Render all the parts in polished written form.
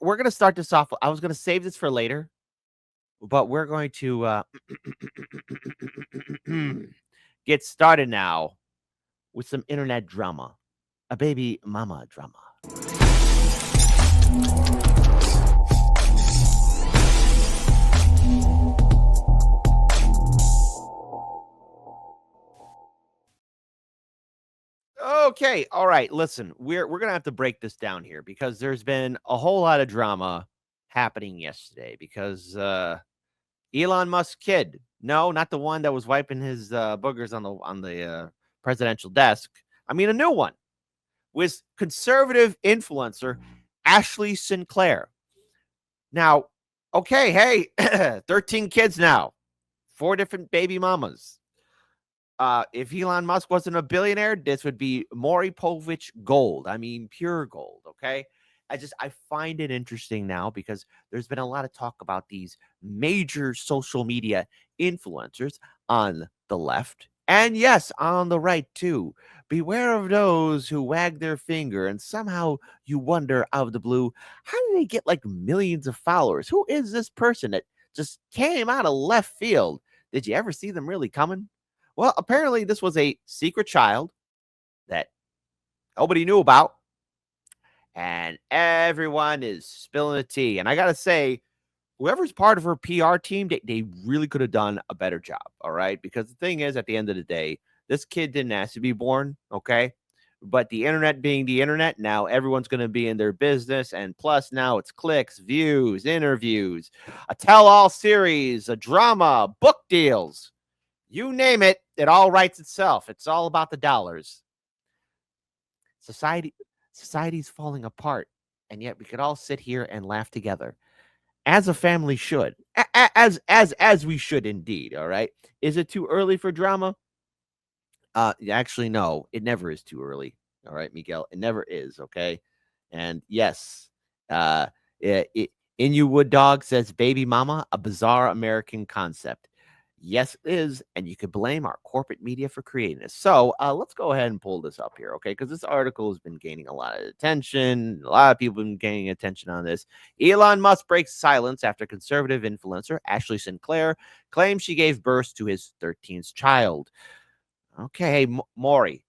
we're gonna start this off. I was gonna save this for later, but we're going to get started now with some internet drama, a baby mama drama. Okay, all right. Listen, we're gonna have to break this down here because there's been a whole lot of drama happening yesterday because Elon Musk kid, no, not the one that was wiping his boogers on the presidential desk. I mean, a new one was conservative influencer Ashley Sinclair. Now, okay, hey, 13 kids now, 4 different baby mamas. If Elon Musk wasn't a billionaire, this would be Maury Povich gold. I mean, pure gold. Okay. I find it interesting now because there's been a lot of talk about these major social media influencers on the left and yes, on the right too. Beware of those who wag their finger and somehow you wonder out of the blue, how do they get like millions of followers? Who is this person that just came out of left field? Did you ever see them really coming? Well, apparently this was a secret child that nobody knew about, and everyone is spilling the tea. And I gotta say, whoever's part of her PR team, they really could have done a better job. All right. Because the thing is, at the end of the day, this kid didn't ask to be born. Okay. But the internet being the internet, now everyone's going to be in their business. And plus, now it's clicks, views, interviews, a tell all series, a drama, book deals. You name it, it all writes itself. It's all about the dollars. Society society's falling apart, and yet we could all sit here and laugh together. As a family should. As we should indeed, all right? Is it too early for drama? Actually no, it never is too early. All right, Miguel, it never is, okay? And yes, uh In You Wood Dog says baby mama, a bizarre American concept. Yes, it is, and you could blame our corporate media for creating this. So let's go ahead and pull this up here, okay? Because this article has been gaining a lot of attention. A lot of people have been gaining attention on this. Elon Musk breaks silence after conservative influencer Ashley Sinclair claims she gave birth to his 13th child. Okay, hey, Maury,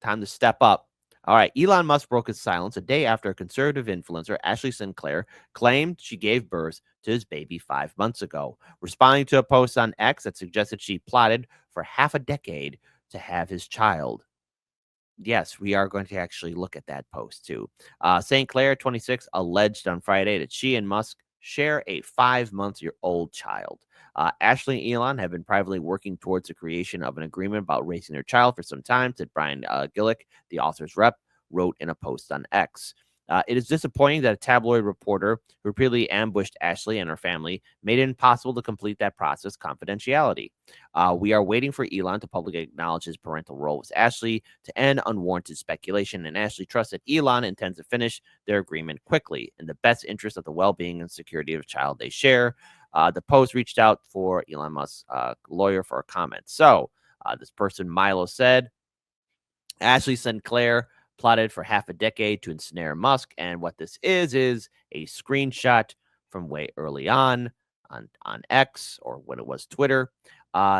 time to step up. All right, Elon Musk broke his silence a day after a conservative influencer, Ashley Sinclair, claimed she gave birth to his baby 5 months ago, responding to a post on X that suggested she plotted for half a decade to have his child. Yes, we are going to actually look at that post too. St. Clair, 26, alleged on Friday that she and Musk share a 5-month-old child. Ashley and Elon have been privately working towards the creation of an agreement about raising their child for some time, said Brian Gillick, the author's rep, wrote in a post on X. It is disappointing that a tabloid reporter who repeatedly ambushed Ashley and her family made it impossible to complete that process confidentiality. We are waiting for Elon to publicly acknowledge his parental role with Ashley to end unwarranted speculation, and Ashley trusts that Elon intends to finish their agreement quickly in the best interest of the well-being and security of the child they share. The post reached out for Elon Musk's lawyer for a comment. So this person, Milo, said, Ashley Sinclair plotted for half a decade to ensnare Musk, and what this is a screenshot from way early on X, or when it was Twitter.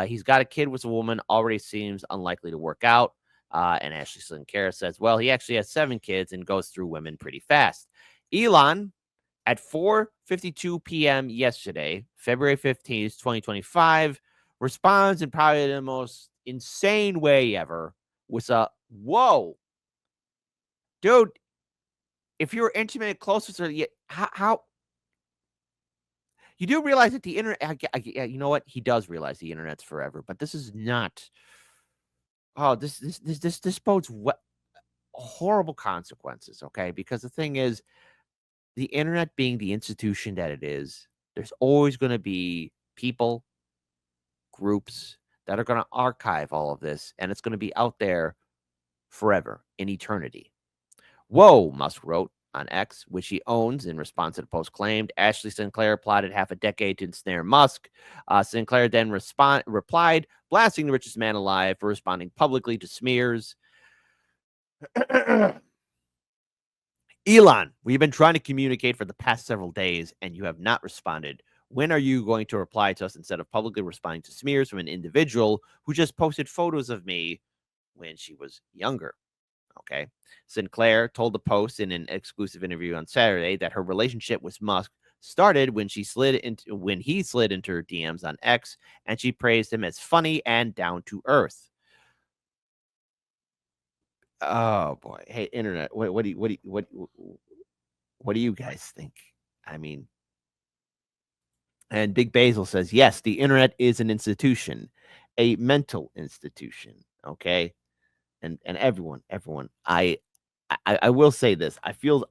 He's got a kid with a woman, already seems unlikely to work out. And Ashley Sinclair says, well, he actually has 7 kids and goes through women pretty fast. Elon, at 4:52 p.m. yesterday, February 15th, 2025, responds in probably the most insane way ever with a, whoa, dude, if you're intimate, closest to how you do realize that the internet, you know what? He does realize the internet's forever, but this is not. Oh, this bodes what horrible consequences. Okay, because the thing is, the internet being the institution that it is, there's always going to be people, groups that are going to archive all of this, and it's going to be out there forever in eternity. Whoa, Musk wrote on X, which he owns in response to the post claimed Ashley Sinclair plotted half a decade to ensnare Musk. Sinclair then replied, blasting the richest man alive for responding publicly to smears. Elon, we've been trying to communicate for the past several days and you have not responded. When are you going to reply to us instead of publicly responding to smears from an individual who just posted photos of me when she was younger? Okay. Sinclair told the Post in an exclusive interview on Saturday that her relationship with Musk started when he slid into her DMs on X, and she praised him as funny and down to earth. Oh boy. Hey, internet. What do you guys think? I mean, and Big Basil says, yes, the internet is an institution, a mental institution. Okay. And everyone, I will say this. I feel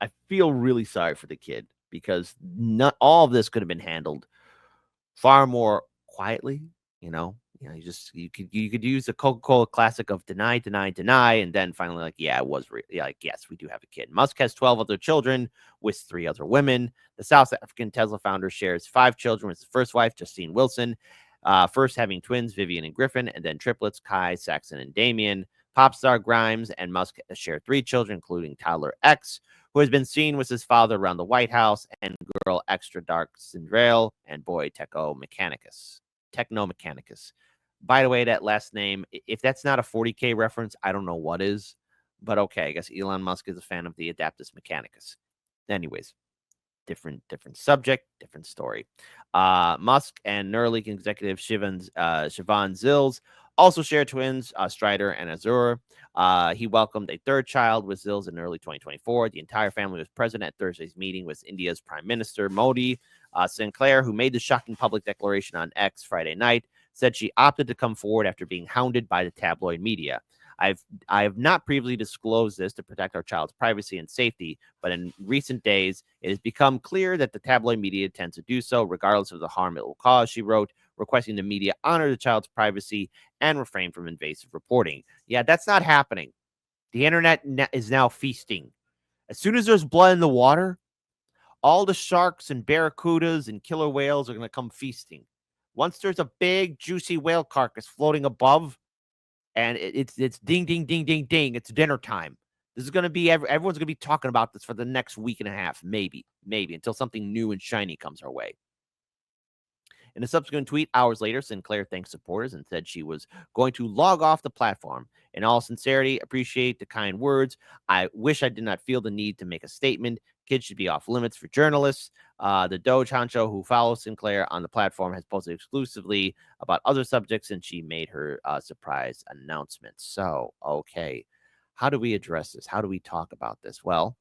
really sorry for the kid because not all of this could have been handled far more quietly, you could use the Coca-Cola classic of deny, deny, deny, and then finally like, yeah, it was real. Yeah, like, yes, we do have a kid. Musk has 12 other children with 3 other women. The South African Tesla founder shares 5 children with his first wife, Justine Wilson. First having twins, Vivian and Griffin, and then triplets, Kai, Saxon, and Damien. Pop star Grimes and Musk share 3 children, including toddler X, who has been seen with his father around the White House, and girl Extra Dark Cinderelle, and boy Techno Mechanicus. By the way, that last name, if that's not a 40K reference, I don't know what is. But okay, I guess Elon Musk is a fan of the Adaptus Mechanicus. Anyways, different subject, different story. Musk and Neuralink executive Siobhan Zills also share twins, Strider and Azure. He welcomed a third child with Zills in early 2024. The entire family was present at Thursday's meeting with India's Prime Minister Modi. Sinclair, who made the shocking public declaration on X Friday night, said she opted to come forward after being hounded by the tabloid media. I have not previously disclosed this to protect our child's privacy and safety, but in recent days, it has become clear that the tabloid media tends to do so, regardless of the harm it will cause, she wrote, requesting the media honor the child's privacy and refrain from invasive reporting. Yeah, that's not happening. The internet is now feasting. As soon as there's blood in the water, all the sharks and barracudas and killer whales are going to come feasting. Once there's a big, juicy whale carcass floating above, and it's ding, ding, ding, ding, ding. It's dinner time. This is going to be everyone's going to be talking about this for the next week and a half, maybe until something new and shiny comes our way. In a subsequent tweet hours later, Sinclair thanked supporters and said she was going to log off the platform. In all sincerity, appreciate the kind words. I wish I did not feel the need to make a statement. Kids should be off limits for journalists. The Doge Honcho, who follows Sinclair on the platform, has posted exclusively about other subjects since she made her surprise announcement. So, okay, how do we address this? How do we talk about this? Well,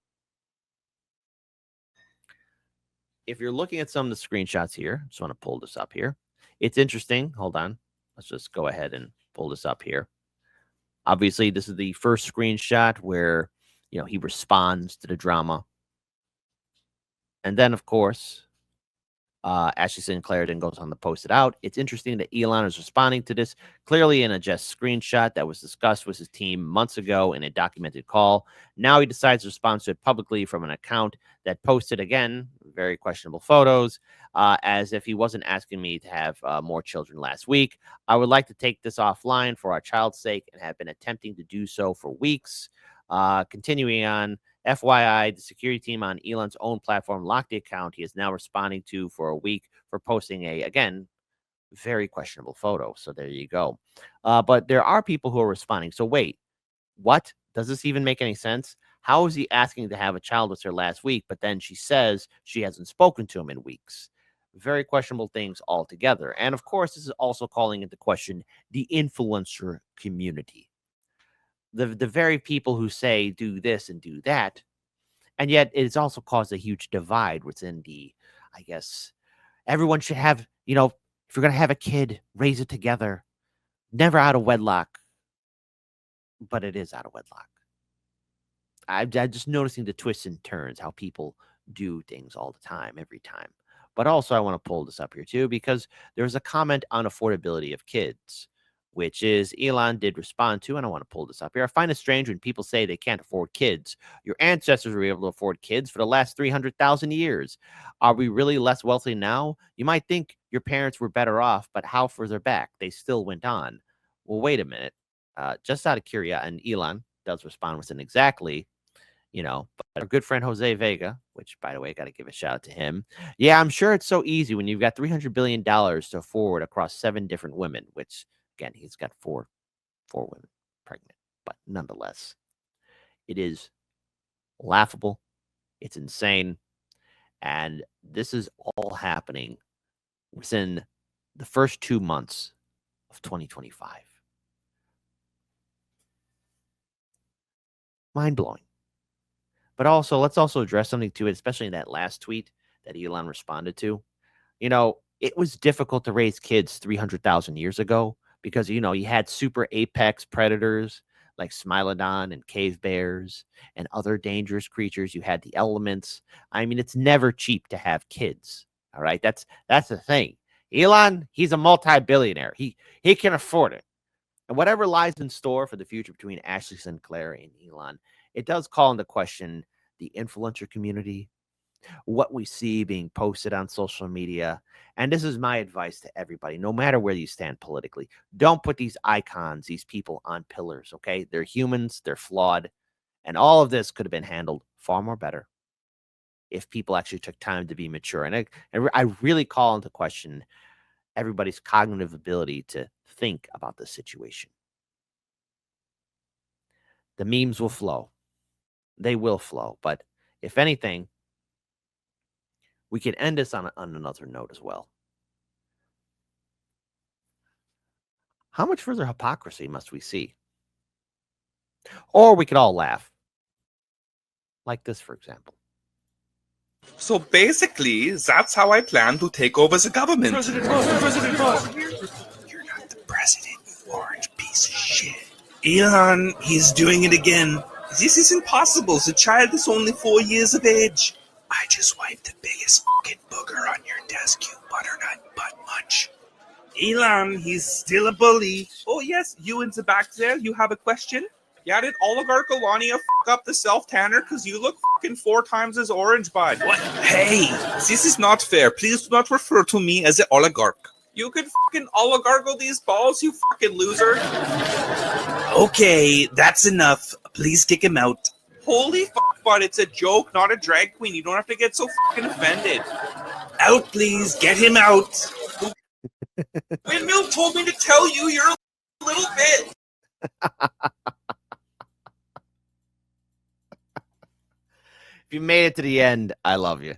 if you're looking at some of the screenshots here, just want to pull this up here. It's interesting. Hold on. Let's just go ahead and pull this up here. Obviously, this is the first screenshot where, he responds to the drama. And then, of course, Ashley Sinclair then goes on to post it out. It's interesting that Elon is responding to this clearly in a just screenshot that was discussed with his team months ago in a documented call. Now he decides to respond to it publicly from an account that posted, again, very questionable photos, as if he wasn't asking me to have more children last week. I would like to take this offline for our child's sake and have been attempting to do so for weeks. Continuing on, FYI, the security team on Elon's own platform locked the account he is now responding to for a week for posting a, again, very questionable photo. So there you go. But there are people who are responding. So wait, what? Does this even make any sense? How is he asking to have a child with her last week, but then she says she hasn't spoken to him in weeks? Very questionable things altogether. And of course, this is also calling into question the influencer community. The very people who say do this and do that, and yet it's also caused a huge divide within the, I guess, everyone should have, if you're going to have a kid, raise it together, never out of wedlock, but it is out of wedlock. I'm just noticing the twists and turns, how people do things all the time, every time. But also, I want to pull this up here too, because there's a comment on affordability of kids, which is Elon did respond to, and I want to pull this up here. I find it strange when people say they can't afford kids. Your ancestors were able to afford kids for the last 300,000 years. Are we really less wealthy now? You might think your parents were better off, but how further back? They still went on. Well, wait a minute. Just out of curiosity, and Elon does respond with an exactly. But our good friend Jose Vega, which, by the way, got to give a shout out to him. Yeah, I'm sure it's so easy when you've got $300 billion to forward across 7 different women, which, again, he's got four women pregnant. But nonetheless, it is laughable. It's insane. And this is all happening within the first 2 months of 2025. Mind blowing. But also, let's also address something to it, especially in that last tweet that Elon responded to. It was difficult to raise kids 300,000 years ago because, you had super apex predators like Smilodon and cave bears and other dangerous creatures. You had the elements. I mean, it's never cheap to have kids. All right. That's the thing. Elon, he's a multi-billionaire. He can afford it. And whatever lies in store for the future between Ashley Sinclair and Elon, it does call into question the influencer community, what we see being posted on social media. And this is my advice to everybody, no matter where you stand politically. Don't put these icons, these people on pillars, okay? They're humans, they're flawed. And all of this could have been handled far more better if people actually took time to be mature. And I really call into question everybody's cognitive ability to think about the situation. The memes will flow. They will flow. But if anything, we can end this on another note as well. How much further hypocrisy must we see? Or we could all laugh. Like this, for example. So basically, that's how I plan to take over the government. President Musk. You're not the president, you orange piece of shit. Elon, he's doing it again. This isn't possible. The child is only 4 years of age. I just wiped the biggest fucking booger on your desk, you butternut butt munch. Elon, he's still a bully. Oh yes, you in the back there, you have a question? Yeah, did Oligarch Alania fuck up the self-tanner? Because you look fucking 4 times as orange, bud. What? Hey, this is not fair. Please do not refer to me as an oligarch. You could fucking oligargle these balls, you fucking loser. Okay, that's enough. Please kick him out. Holy fuck, bud, it's a joke, not a drag queen. You don't have to get so fucking offended. Out, please. Get him out. Windmill told me to tell you you're a little bit. If you made it to the end, I love you.